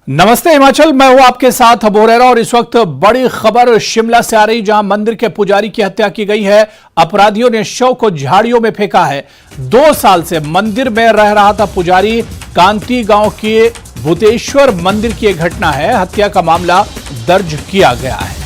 नमस्ते हिमाचल, मैं हूं आपके साथ अबोरेरा और इस वक्त बड़ी खबर शिमला से आ रही, जहां मंदिर के पुजारी की हत्या की गई है। अपराधियों ने शव को झाड़ियों में फेंका है। 2 साल से मंदिर में रह रहा था पुजारी। कांती गांव के भूतेश्वर मंदिर की एक घटना है। हत्या का मामला दर्ज किया गया है।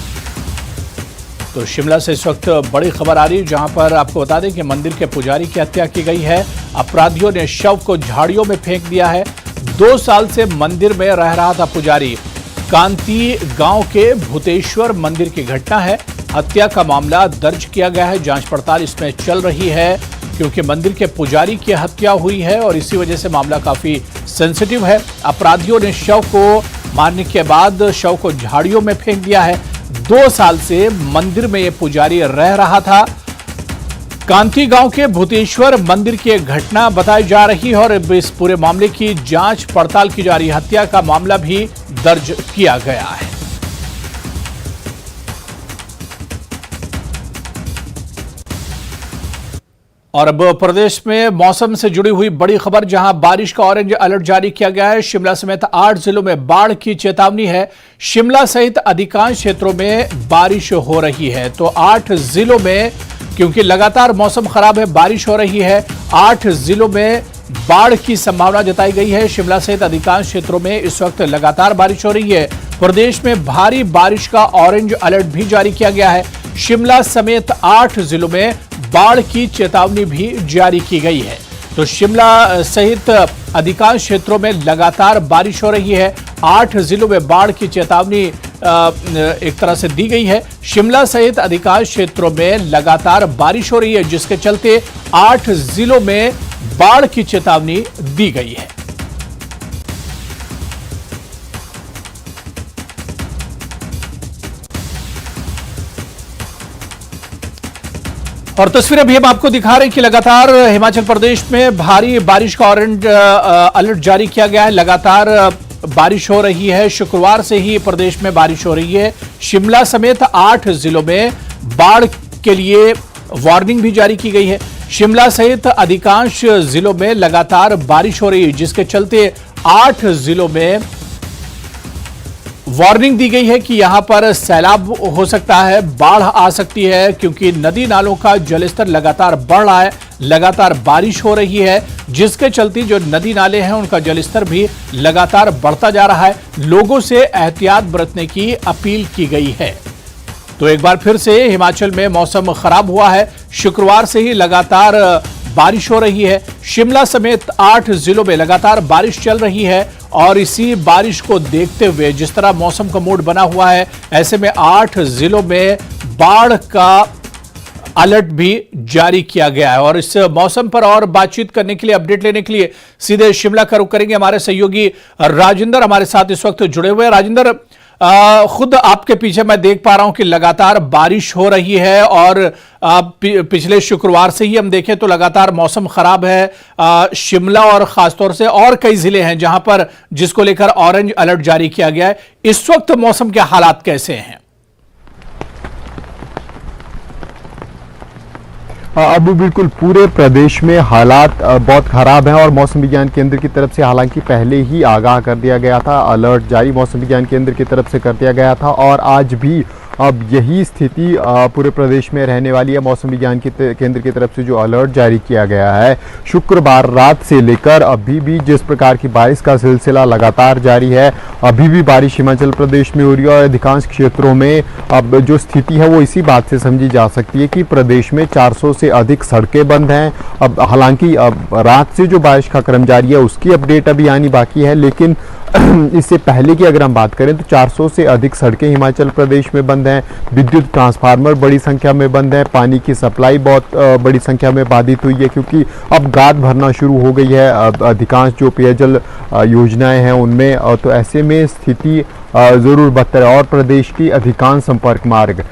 तो शिमला से इस वक्त बड़ी खबर आ रही है, जहां पर आपको बता दें कि मंदिर के पुजारी की हत्या की गई है। अपराधियों ने शव को झाड़ियों में फेंक दिया है। 2 साल से मंदिर में रह रहा था पुजारी। कांती गांव के भूतेश्वर मंदिर की घटना है। हत्या का मामला दर्ज किया गया है। जांच पड़ताल इसमें चल रही है, क्योंकि मंदिर के पुजारी की हत्या हुई है और इसी वजह से मामला काफी सेंसिटिव है। अपराधियों ने शव को मारने के बाद शव को झाड़ियों में फेंक दिया है। 2 साल से मंदिर में यह पुजारी रह रहा था। कांती गांव के भूतेश्वर मंदिर की एक घटना बताई जा रही है और इस पूरे मामले की जांच पड़ताल की जा रही है। हत्या का मामला भी दर्ज किया गया है। और अब प्रदेश में मौसम से जुड़ी हुई बड़ी खबर, जहां बारिश का ऑरेंज अलर्ट जारी किया गया है। शिमला समेत 8 जिलों में बाढ़ की चेतावनी है। शिमला सहित अधिकांश क्षेत्रों में बारिश हो रही है। तो 8 जिलों में, क्योंकि लगातार मौसम खराब है, बारिश हो रही है। 8 जिलों में बाढ़ की संभावना जताई गई है। शिमला सहित अधिकांश क्षेत्रों में इस वक्त लगातार बारिश हो रही है। प्रदेश में भारी बारिश का ऑरेंज अलर्ट भी जारी किया गया है। शिमला समेत 8 जिलों में बाढ़ की चेतावनी भी जारी की गई है। तो शिमला सहित अधिकांश क्षेत्रों में लगातार बारिश हो रही है। 8 जिलों में बाढ़ की चेतावनी एक तरह से दी गई है। शिमला सहित अधिकांश क्षेत्रों में लगातार बारिश हो रही है, जिसके चलते 8 जिलों में बाढ़ की चेतावनी दी गई है। और तस्वीरें भी हम आपको दिखा रहे हैं कि लगातार हिमाचल प्रदेश में भारी बारिश का ऑरेंज अलर्ट जारी किया गया है। लगातार बारिश हो रही है। शुक्रवार से ही प्रदेश में बारिश हो रही है। शिमला समेत 8 जिलों में बाढ़ के लिए वार्निंग भी जारी की गई है। शिमला सहित अधिकांश जिलों में लगातार बारिश हो रही है, जिसके चलते 8 जिलों में वार्निंग दी गई है कि यहां पर सैलाब हो सकता है, बाढ़ आ सकती है, क्योंकि नदी नालों का जलस्तर लगातार बढ़ रहा है। लगातार बारिश हो रही है, जिसके चलते जो नदी नाले हैं उनका जलस्तर भी लगातार बढ़ता जा रहा है। लोगों से एहतियात बरतने की अपील की गई है। तो एक बार फिर से हिमाचल में मौसम खराब हुआ है। शुक्रवार से ही लगातार बारिश हो रही है। शिमला समेत 8 जिलों में लगातार बारिश चल रही है और इसी बारिश को देखते हुए जिस तरह मौसम का मूड बना हुआ है, ऐसे में 8 जिलों में बाढ़ का अलर्ट भी जारी किया गया है। और इस मौसम पर और बातचीत करने के लिए, अपडेट लेने के लिए सीधे शिमला का रुख करेंगे। हमारे सहयोगी राजेंद्र हमारे साथ इस वक्त जुड़े हुए हैं। राजेंद्र, खुद आपके पीछे मैं देख पा रहा हूं कि लगातार बारिश हो रही है और पिछले शुक्रवार से ही हम देखें तो लगातार मौसम खराब है। शिमला और खासतौर से और कई जिले हैं जहां पर जिसको लेकर ऑरेंज अलर्ट जारी किया गया है। इस वक्त मौसम के हालात कैसे हैं? अभी बिल्कुल पूरे प्रदेश में हालात बहुत ख़राब हैं और मौसम विज्ञान केंद्र की तरफ से हालांकि पहले ही आगाह कर दिया गया था, अलर्ट जारी मौसम विज्ञान केंद्र की तरफ से कर दिया गया था और आज भी अब यही स्थिति पूरे प्रदेश में रहने वाली है। मौसम विज्ञान केंद्र की तरफ से जो अलर्ट जारी किया गया है, शुक्रवार रात से लेकर अभी भी जिस प्रकार की बारिश का सिलसिला लगातार जारी है, अभी भी बारिश हिमाचल प्रदेश में हो रही है और अधिकांश क्षेत्रों में अब जो स्थिति है वो इसी बात से समझी जा सकती है कि प्रदेश में 400 से अधिक सड़कें बंद हैं। अब हालांकि अब रात से जो बारिश का क्रम जारी है उसकी अपडेट अभी आनी बाकी है, लेकिन इससे पहले की अगर हम बात करें तो 400 से अधिक सड़कें हिमाचल प्रदेश में बंद हैं। विद्युत ट्रांसफार्मर बड़ी संख्या में बंद है। पानी की सप्लाई बहुत बड़ी संख्या में बाधित हुई है, क्योंकि अब गाद भरना शुरू हो गई है अधिकांश जो पेयजल योजनाएं हैं उनमें। तो ऐसे में स्थिति जरूर बदतर है। और प्रदेश की अधिकांश संपर्क मार्ग,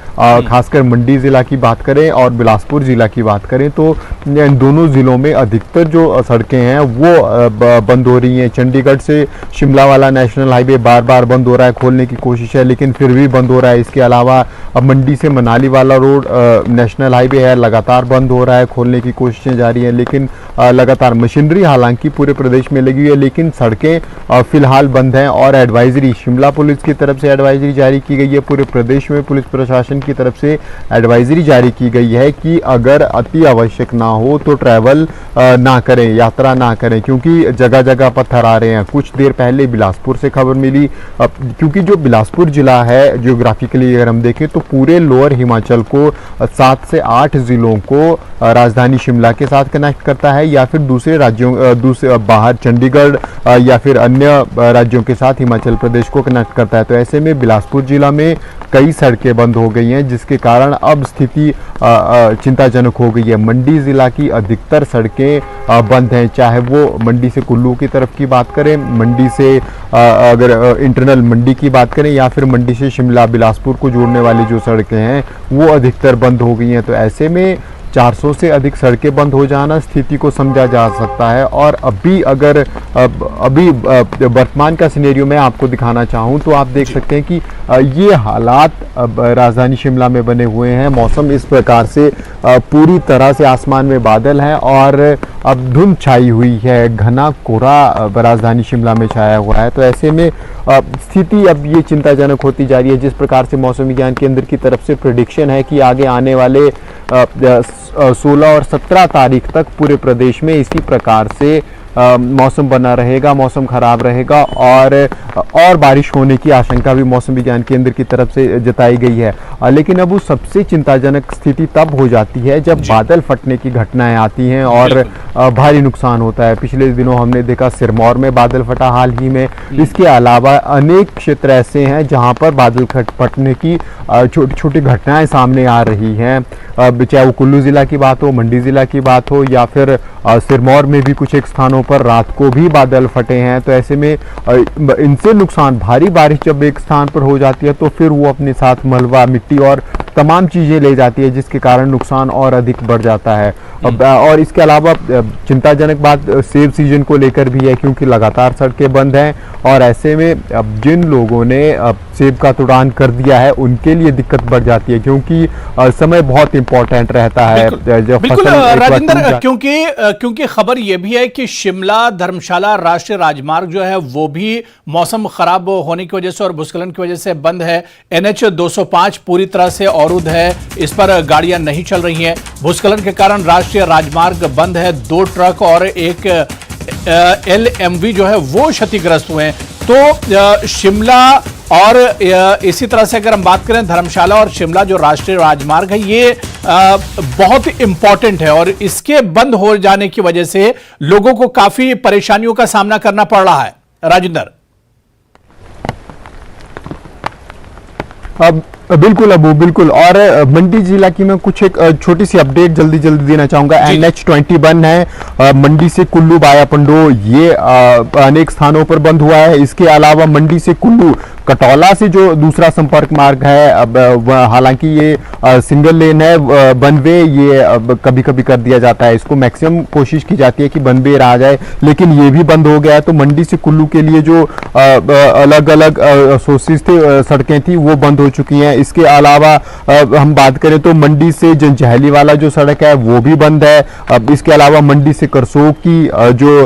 खासकर मंडी जिला की बात करें और बिलासपुर जिला की बात करें, तो इन दोनों जिलों में अधिकतर जो सड़कें हैं वो बंद हो रही हैं। चंडीगढ़ से शिमला वाला नेशनल हाईवे बार बार बंद हो रहा है, खोलने की कोशिश है लेकिन फिर भी बंद हो रहा है। इसके अलावा मंडी से मनाली वाला रोड नेशनल हाईवे है, लगातार बंद हो रहा है, खोलने की कोशिशें जारी हैं लेकिन लगातार मशीनरी हालांकि पूरे प्रदेश में लगी हुई है लेकिन सड़कें फिलहाल बंद हैं। और एडवाइजरी शिमला पुलिस की तरफ से एडवाइजरी जारी की गई है, पूरे प्रदेश में पुलिस प्रशासन की तरफ से एडवाइजरी जारी की गई है कि अगर अति आवश्यक ना हो तो ट्रैवल ना करें, यात्रा ना करें, क्योंकि जगह जगह पत्थर आ रहे हैं। कुछ देर पहले बिलासपुर से खबर मिली, क्योंकि जो बिलासपुर जिला है जियोग्राफिकली अगर हम देखें तो पूरे लोअर हिमाचल को 7 से 8 जिलों को राजधानी शिमला के साथ कनेक्ट करता है या फिर दूसरे राज्यों दूसरे बाहर चंडीगढ़ या फिर अन्य राज्यों के साथ हिमाचल प्रदेश को कनेक्ट करता है। तो ऐसे में बिलासपुर जिला में कई सड़कें बंद हो गई हैं जिसके कारण अब स्थिति चिंताजनक हो गई है। मंडी जिला की अधिकतर सड़कें बंद हैं, चाहे वो मंडी से कुल्लू की तरफ की बात करें, मंडी से अगर इंटरनल मंडी की बात करें या फिर मंडी से शिमला बिलासपुर को जोड़ने वाली जो सड़कें हैं वो अधिकतर बंद हो गई हैं। तो ऐसे में 400 से अधिक सड़कें बंद हो जाना स्थिति को समझा जा सकता है। और अभी वर्तमान का सिनेरियो मैं आपको दिखाना चाहूँ तो आप देख सकते हैं कि ये हालात राजधानी शिमला में बने हुए हैं। मौसम इस प्रकार से पूरी तरह से आसमान में बादल है और अब धुंध छाई हुई है, घना कोहरा राजधानी शिमला में छाया हुआ है। तो ऐसे में स्थिति अब ये चिंताजनक होती जा रही है। जिस प्रकार से मौसम विज्ञान केंद्र की तरफ से प्रेडिक्शन है कि आगे आने वाले 16 और 17 तारीख तक पूरे प्रदेश में इसी प्रकार से मौसम बना रहेगा, मौसम खराब रहेगा और बारिश होने की आशंका भी मौसम विज्ञान केंद्र की तरफ से जताई गई है। लेकिन अब वो सबसे चिंताजनक स्थिति तब हो जाती है जब बादल फटने की घटनाएं आती हैं और भारी नुकसान होता है। पिछले दिनों हमने देखा सिरमौर में बादल फटा हाल ही में। इसके अलावा अनेक क्षेत्र ऐसे हैं जहां पर बादल फटने की छोटी छोटी घटनाएं सामने आ रही हैं, चाहे वो कुल्लू जिला की बात हो, मंडी जिला की बात हो या फिर सिरमौर में भी कुछ एक स्थानों पर रात को भी बादल फटे हैं। तो ऐसे में इनसे नुकसान, भारी बारिश जब एक स्थान पर हो जाती है तो फिर वो अपने साथ मलबा, मिट्टी और तमाम चीज़ें ले जाती है जिसके कारण नुकसान और अधिक बढ़ जाता है। और इसके अलावा चिंताजनक बात सेब सीजन को लेकर भी है क्योंकि लगातार सड़कें बंद हैं और ऐसे में अब जिन लोगों ने सेब का तुड़ान कर दिया है उनके लिए दिक्कत बढ़ जाती है क्योंकि समय बहुत इंपॉर्टेंट रहता है। बिल्कुल राजेंद्र, क्योंकि खबर यह भी है कि शिमला धर्मशाला राष्ट्रीय राजमार्ग जो है वो भी मौसम खराब होने की वजह से और भूस्खलन की वजह से बंद है। NH 205 पूरी तरह से अवरुद्ध है, इस पर गाड़ियां नहीं चल रही हैं। भूस्खलन के कारण राष्ट्रीय राजमार्ग बंद है, 2 ट्रक और एक LMV जो है वो क्षतिग्रस्त हुए हैं। तो शिमला और इसी तरह से अगर हम बात करें धर्मशाला और शिमला जो राष्ट्रीय राजमार्ग है ये बहुत इंपॉर्टेंट है और इसके बंद हो जाने की वजह से लोगों को काफी परेशानियों का सामना करना पड़ रहा है। राजेंद्र, अब बिल्कुल अबू, बिल्कुल। और मंडी जिला की मैं कुछ एक छोटी सी अपडेट जल्दी देना चाहूंगा। NH 21 है मंडी से कुल्लू बाया पंडो, ये अनेक स्थानों पर बंद हुआ है। इसके अलावा मंडी से कुल्लू कटौला से जो दूसरा संपर्क मार्ग है, अब हालांकि ये सिंगल लेन है, वन वे ये कभी कभी कर दिया जाता है, इसको मैक्सिमम कोशिश की जाती है कि वन वे रहा जाए, लेकिन ये भी बंद हो गया है। तो मंडी से कुल्लू के लिए जो अलग अलग सोर्सेज थे, सड़कें थी, वो बंद हो चुकी हैं। इसके अलावा हम बात करें तो मंडी से जंजैहली वाला जो सड़क है वो भी बंद है। अब इसके अलावा मंडी से करसोग की जो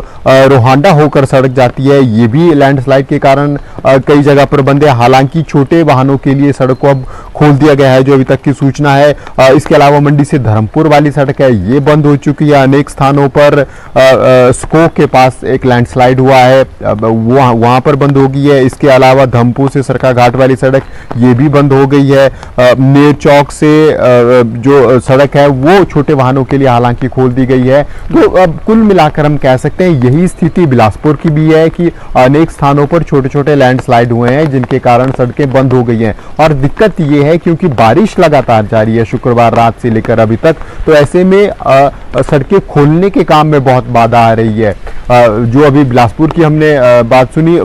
रोहांडा होकर सड़क जाती है ये भी लैंडस्लाइड के कारण कई जगह पर बंद है। हालांकि छोटे वाहनों के लिए सड़क को अब खोल दिया गया है जो अभी तक की सूचना है। इसके अलावा मंडी से धर्मपुर वाली सड़क है ये बंद हो चुकी है। अनेक स्थानों पर स्कोक के पास एक लैंडस्लाइड हुआ है, वहां पर बंद हो गई है। इसके अलावा धमपुर से सरका घाट वाली सड़क ये भी बंद हो गई है। नेर चौक से जो सड़क है वो छोटे वाहनों के लिए हालांकि खोल दी गई है। तो अब कुल मिलाकर हम कह सकते हैं यही स्थिति बिलासपुर की भी है कि अनेक स्थानों पर छोटे छोटे लैंडस्लाइड हुए हैं जिनके कारण सड़कें बंद हो गई हैं। और दिक्कत ये है क्योंकि बारिश लगातार जारी है शुक्रवार रात से लेकर अभी तक, तो ऐसे में सड़कें खोलने के काम में बहुत बाधा आ रही है। जो अभी बिलासपुर की हमने बात सुनी,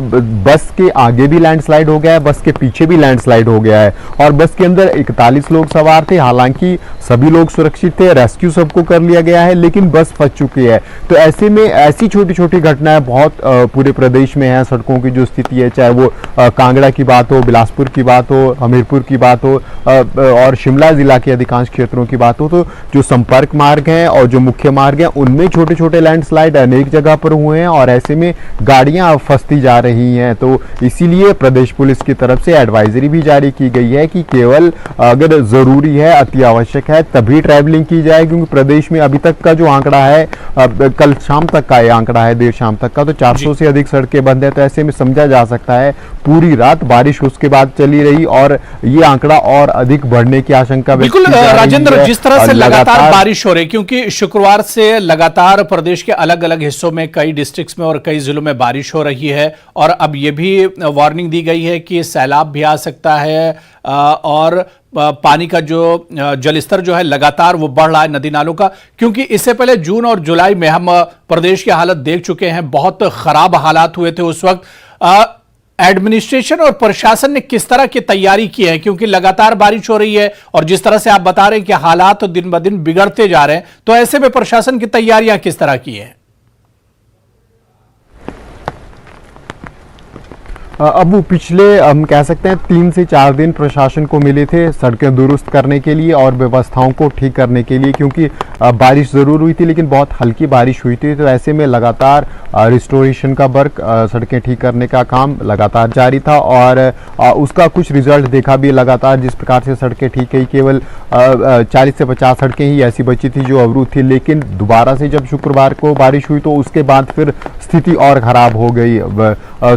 बस के आगे भी लैंडस्लाइड हो गया है, बस के पीछे भी लैंडस्लाइड हो गया है और बस के अंदर 41 लोग सवार थे। हालांकि सभी लोग सुरक्षित थे, रेस्क्यू सबको कर लिया गया है, लेकिन बस फंस चुकी है। तो ऐसे में ऐसी छोटी छोटी घटनाएं बहुत पूरे प्रदेश में है। सड़कों की जो स्थिति है, चाहे वो कांगड़ा की बात हो, बिलासपुर की बात हो, हमीरपुर की बात हो और शिमला जिला के अधिकांश क्षेत्रों की बात हो, तो जो संपर्क मार्ग हैं और जो मुख्य मार्ग हैं उनमें छोटे छोटे लैंडस्लाइड अनेक जगह पर हुए हैं और ऐसे में गाड़ियां फंसती जा रही हैं। तो इसीलिए प्रदेश पुलिस की तरफ से एडवाइजरी भी जारी की गई है कि केवल अगर जरूरी है, अति आवश्यक है, तभी ट्रैवलिंग की जाए, क्योंकि प्रदेश में अभी तक का जो आंकड़ा है, कल शाम तक का ये आंकड़ा है, देर शाम तक का, तो 400 से अधिक सड़कें बंद है। तो ऐसे में समझा जा सकता है पूरी रात बारिश उसके बाद चली रही और ये आंकड़ा और अधिक बढ़ने की आशंका व्यक्त की जा रही है। राजेंद्र, जिस तरह से लगातार बारिश हो रही, क्योंकि शुक्रवार से लगातार प्रदेश के अलग अलग हिस्सों में, कई डिस्ट्रिक्ट्स में और कई जिलों में बारिश हो रही है और अब यह भी वार्निंग दी गई है कि सैलाब भी आ सकता है और पानी का जो जलस्तर जो है लगातार वो बढ़ रहा है नदी नालों का, क्योंकि इससे पहले जून और जुलाई में हम प्रदेश की हालत देख चुके हैं, बहुत खराब हालात हुए थे उस वक्त। एडमिनिस्ट्रेशन और प्रशासन ने किस तरह की तैयारी की है, क्योंकि लगातार बारिश हो रही है और जिस तरह से आप बता रहे हैं कि हालात दिन ब दिन बिगड़ते जा रहे हैं, तो ऐसे में प्रशासन की तैयारियां किस तरह की है? अब वो पिछले हम कह सकते हैं 3 से 4 दिन प्रशासन को मिले थे सड़कें दुरुस्त करने के लिए और व्यवस्थाओं को ठीक करने के लिए, क्योंकि बारिश ज़रूर हुई थी लेकिन बहुत हल्की बारिश हुई थी। तो ऐसे में लगातार रिस्टोरेशन का वर्क, सड़कें ठीक करने का काम लगातार जारी था और उसका कुछ रिजल्ट देखा भी। लगातार जिस प्रकार से सड़कें ठीक हुई, केवल 40 से 50 सड़कें ही ऐसी बची थी जो अवरुद्ध थी, लेकिन दोबारा से जब शुक्रवार को बारिश हुई तो उसके बाद फिर स्थिति और ख़राब हो गई।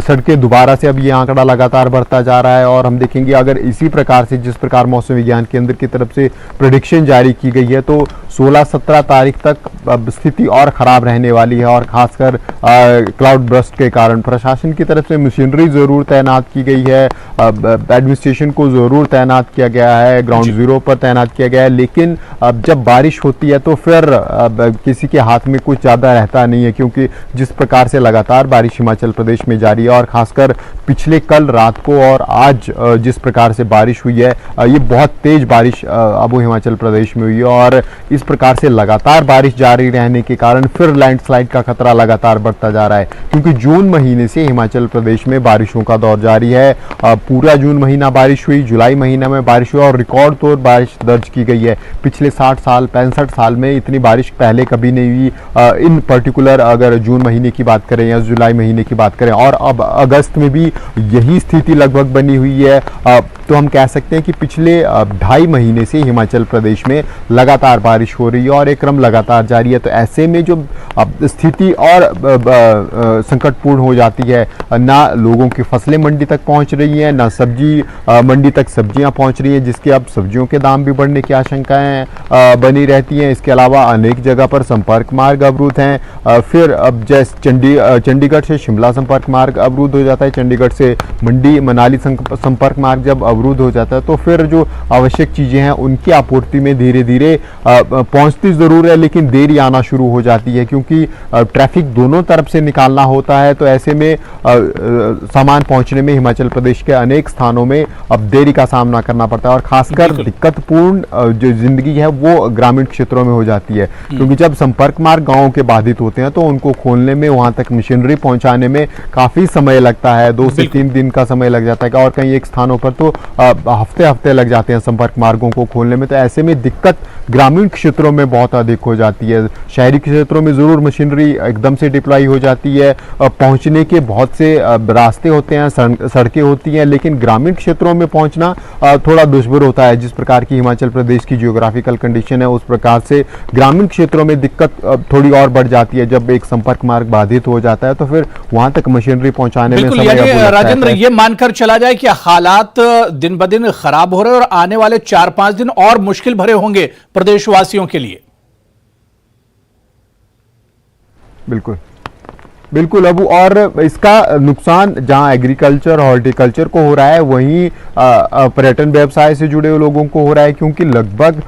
सड़कें दोबारा से, अब ये आंकड़ा लगातार बढ़ता जा रहा है और हम देखेंगे अगर इसी प्रकार से, जिस प्रकार मौसम विज्ञान केंद्र की तरफ से प्रेडिक्शन जारी की गई है, तो 16-17 तारीख तक अब स्थिति और ख़राब रहने वाली है। और खासकर क्लाउड बर्स्ट के कारण प्रशासन की तरफ से मशीनरी ज़रूर तैनात की गई है, एडमिनिस्ट्रेशन को ज़रूर तैनात किया गया है, ग्राउंड जीरो पर तैनात किया गया है, लेकिन अब जब बारिश होती है तो फिर किसी के हाथ में कुछ ज़्यादा रहता नहीं है, क्योंकि जिस प्रकार से लगातार बारिश हिमाचल प्रदेश में जारी है और खासकर पिछले कल रात को और आज जिस प्रकार से बारिश हुई है, ये बहुत तेज बारिश अब हिमाचल प्रदेश में हुई है और इस प्रकार से लगातार बारिश जारी रहने के कारण फिर लैंडस्लाइड का खतरा लगातार बढ़ता जा रहा है, क्योंकि जून महीने से हिमाचल प्रदेश में बारिशों का दौर जारी है। पूरा जून महीना बारिश हुई, जुलाई महीना में बारिश हुई और रिकॉर्ड तौर बारिश दर्ज की गई है। पिछले 60 साल 65 साल में इतनी बारिश पहले कभी नहीं हुई। इन पर्टिकुलर अगर जून महीने की बात करें या जुलाई महीने की बात करें, और अब अगस्त में भी यही स्थिति लगभग बनी हुई है। तो हम कह सकते हैं कि पिछले 2.5 महीने से हिमाचल प्रदेश में लगातार बारिश हो रही है और एक क्रम लगातार जारी है। तो ऐसे में जो स्थिति और संकटपूर्ण हो जाती है, ना लोगों की फसलें मंडी तक पहुंच रही हैं, ना सब्जी मंडी तक सब्जियां पहुंच रही हैं, जिसके अब सब्जियों के दाम भी बढ़ने की आशंकाएं बनी रहती हैं। इसके अलावा अनेक जगह पर संपर्क मार्ग अवरुद्ध हैं। फिर अब जैसे चंडीगढ़ से शिमला संपर्क मार्ग अवरुद्ध हो जाता है, चंडीगढ़ से मंडी मनाली संपर्क मार्ग जब अवरुद्ध हो जाता है तो फिर जो आवश्यक चीज़ें हैं उनकी आपूर्ति में धीरे धीरे पहुंचती ज़रूर है, लेकिन देरी आना शुरू हो जाती है, क्योंकि ट्रैफिक दोनों तरफ से निकालना होता है। तो ऐसे में सामान पहुंचने में हिमाचल प्रदेश के अनेक स्थानों में अब देरी का सामना करना पड़ता है और खासकर दिक्कतपूर्ण जो जिंदगी है वो ग्रामीण क्षेत्रों में हो जाती है, क्योंकि जब संपर्क मार्ग गाँवों के बाधित होते हैं तो उनको खोलने में, वहां तक मशीनरी पहुंचाने में काफ़ी समय लगता है, 2 से 3 दिन का समय लग जाता है और कई एक स्थानों पर तो हफ्ते लग जाते हैं संपर्क मार्गों को खोलने में। तो ऐसे में दिक्कत ग्रामीण क्षेत्रों में बहुत अधिक हो जाती है। शहरी क्षेत्रों में ज़रूर मशीनरी एकदम से डिप्लॉय हो जाती है, पहुंचने के बहुत से रास्ते होते हैं, सड़कें होती हैं, लेकिन ग्रामीण क्षेत्रों में पहुंचना थोड़ा दुष्भर होता है। जिस प्रकार की हिमाचल प्रदेश की जियोग्राफिकल कंडीशन है, उस प्रकार से ग्रामीण क्षेत्रों में दिक्कत थोड़ी और बढ़ जाती है। जब एक संपर्क मार्ग बाधित हो जाता है तो फिर वहां तक मशीनरी पहुंचाने में समय। राजेंद्र, ये मानकर चला जाए कि हालात दिन ब दिन खराब हो रहे हैं और आने वाले 4-5 दिन और मुश्किल भरे होंगे प्रदेशवासियों के लिए। बिल्कुल बिल्कुल अबू, और इसका नुकसान जहां एग्रीकल्चर हॉर्टिकल्चर को हो रहा है वहीं पर्यटन व्यवसाय से जुड़े हुए लोगों को हो रहा है, क्योंकि लगभग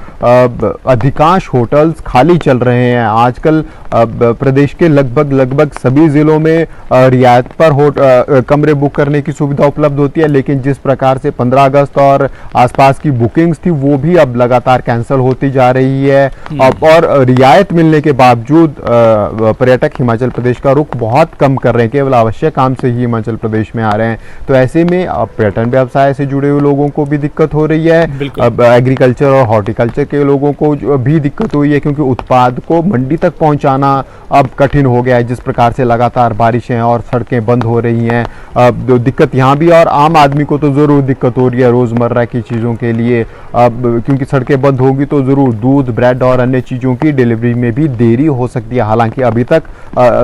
अधिकांश होटल्स खाली चल रहे हैं आजकल। प्रदेश के लगभग सभी जिलों में रियायत पर कमरे बुक करने की सुविधा उपलब्ध होती है, लेकिन जिस प्रकार से 15 अगस्त और आसपास की बुकिंग्स थी वो भी अब लगातार कैंसिल होती जा रही है। और रियायत मिलने के बावजूद पर्यटक हिमाचल प्रदेश का रुख बहुत कम कर रहे हैं, केवल आवश्यक काम से ही हिमाचल प्रदेश में आ रहे हैं। तो ऐसे में पर्यटन व्यवसाय से जुड़े हुए लोगों को भी दिक्कत हो रही है, अब एग्रीकल्चर और हॉर्टिकल्चर के लोगों को भी दिक्कत हुई है, क्योंकि उत्पाद को मंडी तक पहुंचाना अब कठिन हो गया है। जिस प्रकार से लगातार बारिशें और सड़कें बंद हो रही हैं, अब दिक्कत यहाँ भी, और आम आदमी को तो ज़रूर दिक्कत हो रही है रोज़मर्रा की चीज़ों के लिए, अब क्योंकि सड़कें बंद होगी तो ज़रूर दूध, ब्रेड और अन्य चीज़ों की डिलीवरी में भी देरी हो सकती है। हालांकि अभी तक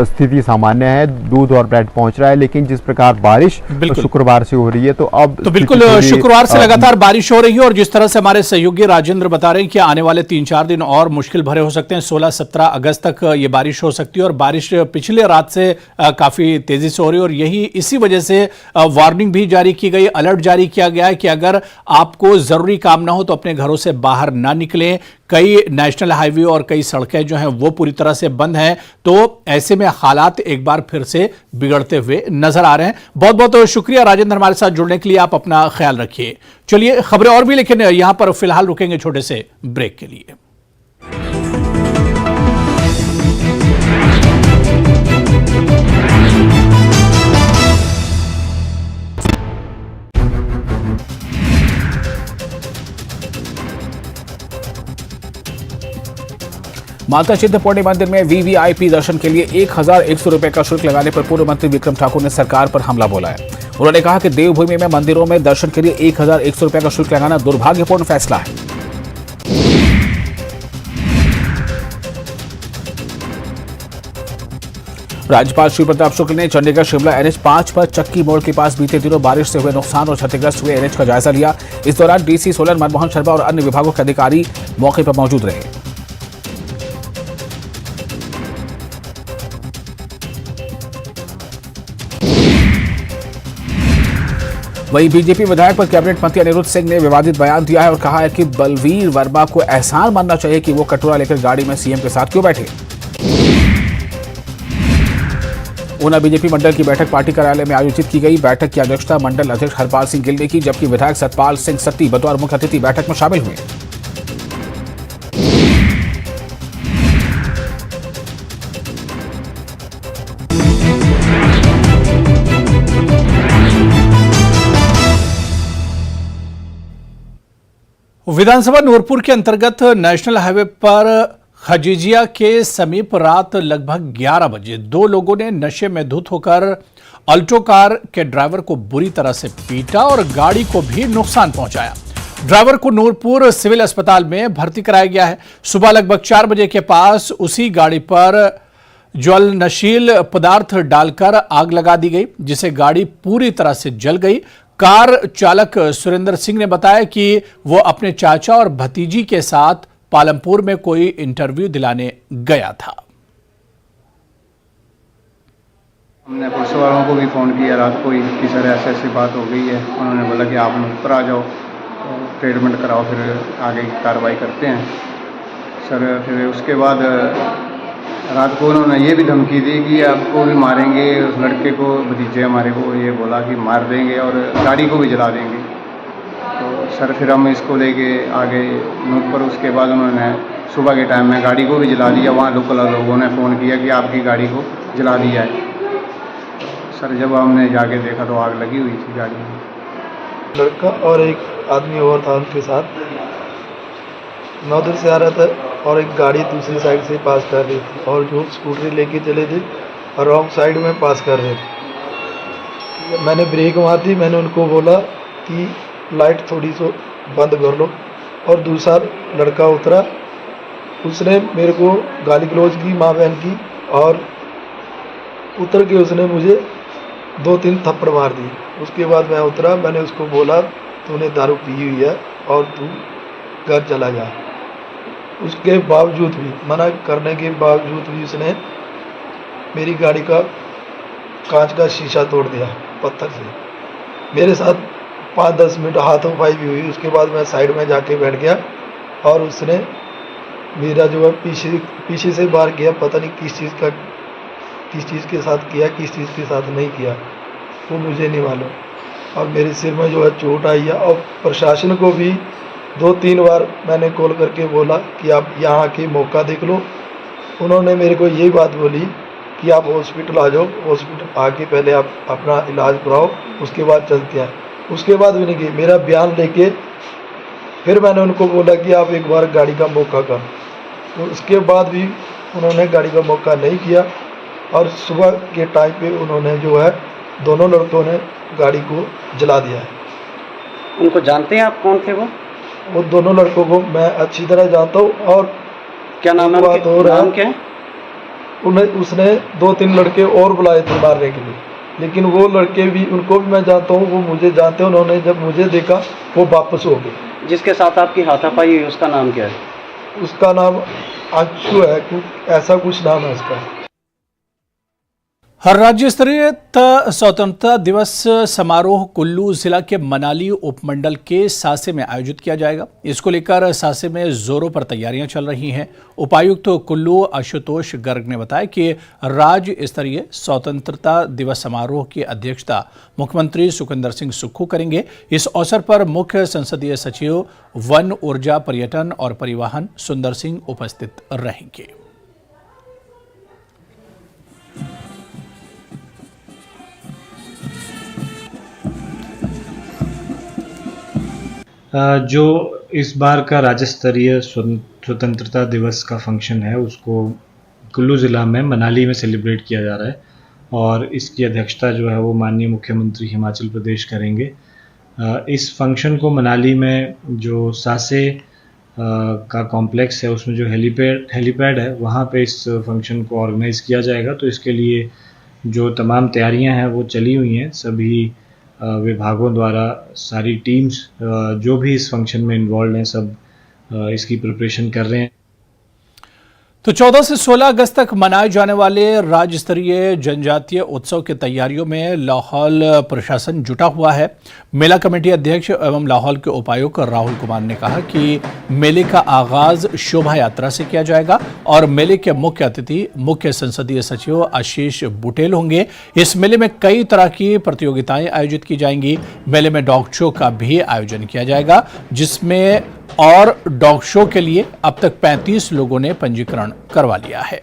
स्थिति सामान्य है, दूध और ब्रेड पहुंच रहा है, लेकिन जिस प्रकार बारिश शुक्रवार से हो रही है तो अब तो बिल्कुल शुक्रवार से लगातार बारिश हो रही है, और जिस तरह से हमारे सहयोगी राजेंद्र बता रहे हैं कि आने वाले 3-4 दिन और मुश्किल भरे हो सकते हैं। 16-17 अगस्त तक ये बारिश हो सकती है, और बारिश पिछले रात से काफी तेजी से हो रही है, और यही इसी वजह से वार्निंग भी जारी की गई, अलर्ट जारी किया गया है कि अगर आपको जरूरी काम ना हो तो अपने घरों से बाहर ना निकलें। कई नेशनल हाईवे और कई सड़कें जो हैं वो पूरी तरह से बंद हैं, तो ऐसे में हालात एक बार फिर से बिगड़ते हुए नजर आ रहे हैं। बहुत बहुत शुक्रिया राजेंद्र हमारे साथ जुड़ने के लिए, आप अपना ख्याल रखिए। चलिए खबरें और भी, लेकिन यहां पर फिलहाल रुकेंगे छोटे से ब्रेक के लिए। माता चिंतपूर्णी मंदिर में वीवीआईपी दर्शन के लिए 1100 रुपए का शुल्क लगाने पर पूर्व मंत्री विक्रम ठाकुर ने सरकार पर हमला बोला है। उन्होंने कहा कि देवभूमि में मंदिरों में दर्शन के लिए 1100 रुपए का शुल्क लगाना दुर्भाग्यपूर्ण फैसला है। राज्यपाल श्री प्रताप शुक्ल ने चंडीगढ़ शिमला NH5 पर चक्की मोड़ के पास बीते दिनों बारिश से हुए नुकसान और क्षतिग्रस्त हुए NH का जायजा लिया। इस दौरान डीसी सोलन मनमोहन शर्मा और अन्य विभागों के अधिकारी मौके पर मौजूद रहे। वहीं बीजेपी विधायक पर कैबिनेट मंत्री अनिरुद्ध सिंह ने विवादित बयान दिया है और कहा है कि बलवीर वर्मा को एहसान मानना चाहिए कि वो कटोरा लेकर गाड़ी में सीएम के साथ क्यों बैठे। ऊना बीजेपी मंडल की बैठक पार्टी कार्यालय में आयोजित की गई। बैठक की अध्यक्षता मंडल अध्यक्ष हरपाल सिंह गिल ने की, जबकि विधायक सतपाल सिंह सत्ती बतौर मुख्य अतिथि बैठक में शामिल हुए। विधानसभा नूरपुर के अंतर्गत नेशनल हाईवे पर खजीजिया के समीप रात लगभग 11 बजे 2 लोगों ने नशे में धुत होकर अल्टो कार के ड्राइवर को बुरी तरह से पीटा और गाड़ी को भी नुकसान पहुंचाया। ड्राइवर को नूरपुर सिविल अस्पताल में भर्ती कराया गया है। सुबह लगभग 4 बजे के पास उसी गाड़ी पर ज्वलनशील पदार्थ डालकर आग लगा दी गई, जिसे गाड़ी पूरी तरह से जल गई। कार चालक सुरेंद्र सिंह ने बताया कि वो अपने चाचा और भतीजी के साथ पालमपुर में कोई इंटरव्यू दिलाने गया था। हमने पुलिस वालों को भी फ़ोन किया रात को ही कि सर ऐसी बात हो गई है। उन्होंने बोला कि आप ऊपर आ जाओ, तो ट्रीटमेंट कराओ, फिर आगे की कार्रवाई करते हैं। सर फिर उसके बाद रात को उन्होंने ये भी धमकी दी कि आपको भी मारेंगे, उस लड़के को, भतीजे हमारे को ये बोला कि मार देंगे और गाड़ी को भी जला देंगे। तो सर फिर हम इसको लेके आगे नूरपुर। उसके बाद उन्होंने सुबह के टाइम में गाड़ी को भी जला दिया। वहाँ लोकल लोगों ने फ़ोन किया कि आपकी गाड़ी को जला दिया है। सर जब हमने जाके देखा तो आग लगी हुई थी गाड़ी में। लड़का और एक आदमी और था उनके साथ। मैं उधर से आ रहा था और एक गाड़ी दूसरी साइड से पास कर रही थी और जो स्कूटरी लेके चले थे और रॉन्ग साइड में पास कर रहे थे। मैंने ब्रेक मार दी। मैंने उनको बोला कि लाइट थोड़ी सी बंद कर लो, और दूसरा लड़का उतरा। उसने मेरे को गाली गलौज की माँ बहन की, और उतर के उसने मुझे 2-3 थप्पड़ मार दिए। उसके बाद मैं उतरा। मैंने उसको बोला तूने दारू पी हुई है और तू घर चला जा। उसके बावजूद भी, मना करने के बावजूद भी उसने मेरी गाड़ी का कांच का शीशा तोड़ दिया पत्थर से। मेरे साथ 5-10 मिनट हाथों-पाई भी हुई। उसके बाद मैं साइड में जाके बैठ गया और उसने मेरा जो है पीछे से वार किया। पता नहीं किस चीज़ के साथ किया, किस चीज़ के साथ नहीं किया, वो मुझे नहीं मालूम। और मेरे सिर में जो है चोट आई है। और प्रशासन को भी 2-3 बार मैंने कॉल करके बोला कि आप यहाँ आके मौका देख लो। उन्होंने मेरे को यही बात बोली कि आप हॉस्पिटल आ जाओ, हॉस्पिटल आके पहले आप अपना इलाज कराओ, उसके बाद चलते हैं। उसके बाद भी नहीं गई। मेरा बयान लेके फिर मैंने उनको बोला कि आप एक बार गाड़ी का मौका करो, तो उसके बाद भी उन्होंने गाड़ी का मौका नहीं किया। और सुबह के टाइम पे उन्होंने जो है दोनों लड़कों ने गाड़ी को जला दिया है। उनको जानते हैं आप, कौन थे वो? वो दोनों लड़कों को मैं अच्छी तरह जानता हूँ। और क्या नाम है बात हो रहा नाम है, क्या है? उसने 2-3 लड़के और बुलाए थे मारने के लिए, लेकिन वो लड़के भी, उनको भी मैं जानता हूँ, वो मुझे जानते हैं। उन्होंने जब मुझे देखा वो वापस हो गए। जिसके साथ आपकी हाथापाई हुई उसका नाम क्या है? उसका नाम अंशु है, ऐसा कुछ नाम है उसका। हर राज्य स्तरीय स्वतंत्रता दिवस समारोह कुल्लू जिला के मनाली उपमंडल के सासे में आयोजित किया जाएगा। इसको लेकर सासे में जोरों पर तैयारियां चल रही हैं। उपायुक्त कुल्लू आशुतोष गर्ग ने बताया कि राज्य स्तरीय स्वतंत्रता दिवस समारोह की अध्यक्षता मुख्यमंत्री सुखविंदर सिंह सुक्खू करेंगे। इस अवसर पर मुख्य संसदीय सचिव वन, ऊर्जा, पर्यटन और परिवहन सुंदर सिंह उपस्थित रहेंगे। जो इस बार का राज्य स्तरीय स्वतंत्रता दिवस का फंक्शन है उसको कुल्लू ज़िला में मनाली में सेलिब्रेट किया जा रहा है और इसकी अध्यक्षता जो है वो माननीय मुख्यमंत्री हिमाचल प्रदेश करेंगे। इस फंक्शन को मनाली में जो सासे का कॉम्प्लेक्स है उसमें जो हेलीपैड है वहाँ पे इस फंक्शन को ऑर्गेनाइज़ किया जाएगा। तो इसके लिए जो तमाम तैयारियां हैं वो चली हुई हैं। सभी विभागों द्वारा सारी टीम्स जो भी इस फंक्शन में इन्वॉल्व हैं सब इसकी प्रिपरेशन कर रहे हैं। तो 14 से 16 अगस्त तक मनाए जाने वाले राज्य स्तरीय जनजातीय उत्सव की तैयारियों में लाहौल प्रशासन जुटा हुआ है। मेला कमेटी अध्यक्ष एवं लाहौल के उपायुक्त राहुल कुमार ने कहा कि मेले का आगाज शोभा यात्रा से किया जाएगा और मेले के मुख्य अतिथि मुख्य संसदीय सचिव आशीष बुटेल होंगे। इस मेले में कई तरह की प्रतियोगिताएं आयोजित की जाएंगी। मेले में डॉग शो का भी आयोजन किया जाएगा, जिसमें और डॉग शो के लिए अब तक 35 लोगों ने पंजीकरण करवा लिया है।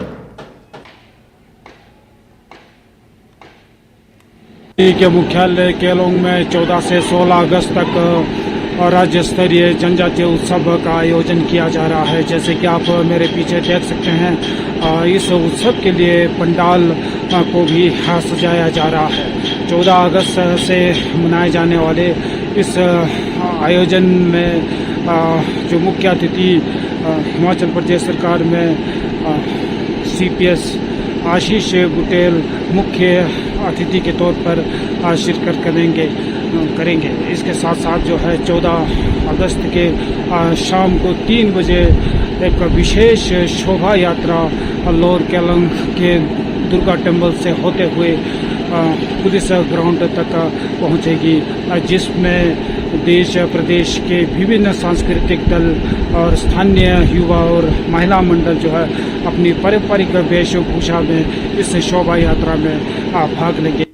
के मुख्यालय केलोंग में 14 से 16 अगस्त तक राज्य स्तरीय जनजातीय उत्सव का आयोजन किया जा रहा है। जैसे कि आप मेरे पीछे देख सकते हैं, इस उत्सव के लिए पंडाल को भी सजाया जा रहा है। 14 अगस्त से मनाए जाने वाले इस आयोजन में जो मुख्य अतिथि हिमाचल प्रदेश सरकार में CPS आशीष बुटेल मुख्य अतिथि के तौर पर शिरकत करेंगे। इसके साथ साथ जो है 14 अगस्त के शाम को 3 बजे एक विशेष शोभा यात्रा लोअर केलंग के दुर्गा टेम्पल से होते हुए पुलिस ग्राउंड तक पहुंचेगी, जिसमें देश प्रदेश के विभिन्न सांस्कृतिक दल और स्थानीय युवा और महिला मंडल जो है अपनी पारंपरिक वेशभूषा में इस शोभा यात्रा में भाग लेंगे।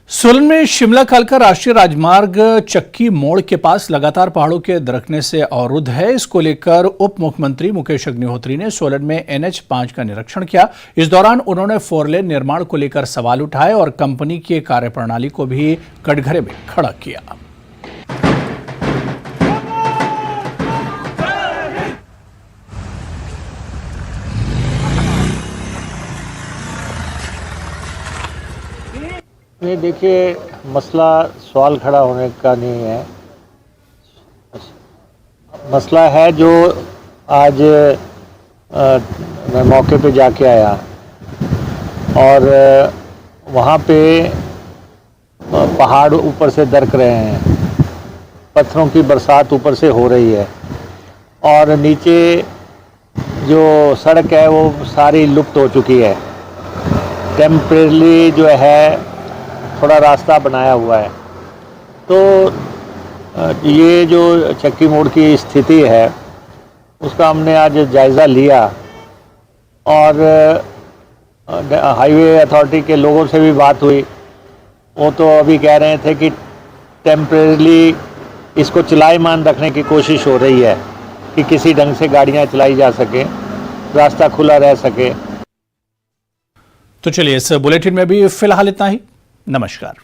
सोलन में शिमला कालका राष्ट्रीय राजमार्ग चक्की मोड़ के पास लगातार पहाड़ों के दरकने से अवरुद्ध है। इसको लेकर उप मुख्यमंत्री मुकेश अग्निहोत्री ने सोलन में NH5 का निरीक्षण किया। इस दौरान उन्होंने 4 लेन निर्माण को लेकर सवाल उठाए और कंपनी की कार्यप्रणाली को भी कटघरे में खड़ा किया। नहीं, देखिए, मसला सवाल खड़ा होने का नहीं है। मसला है जो आज मैं मौके पे जाके आया और वहाँ पे पहाड़ ऊपर से दरक रहे हैं, पत्थरों की बरसात ऊपर से हो रही है और नीचे जो सड़क है वो सारी लुप्त हो चुकी है। टेम्परेली जो है थोड़ा रास्ता बनाया हुआ है। तो ये जो चक्की मोड़ की स्थिति है उसका हमने आज जायज़ा लिया और हाईवे अथॉरिटी के लोगों से भी बात हुई। वो तो अभी कह रहे थे कि टेम्परेली इसको चलाएमान रखने की कोशिश हो रही है कि किसी ढंग से गाड़ियां चलाई जा सके, रास्ता खुला रह सके। तो चलिए इस बुलेटिन में भी फिलहाल इतना ही। नमस्कार।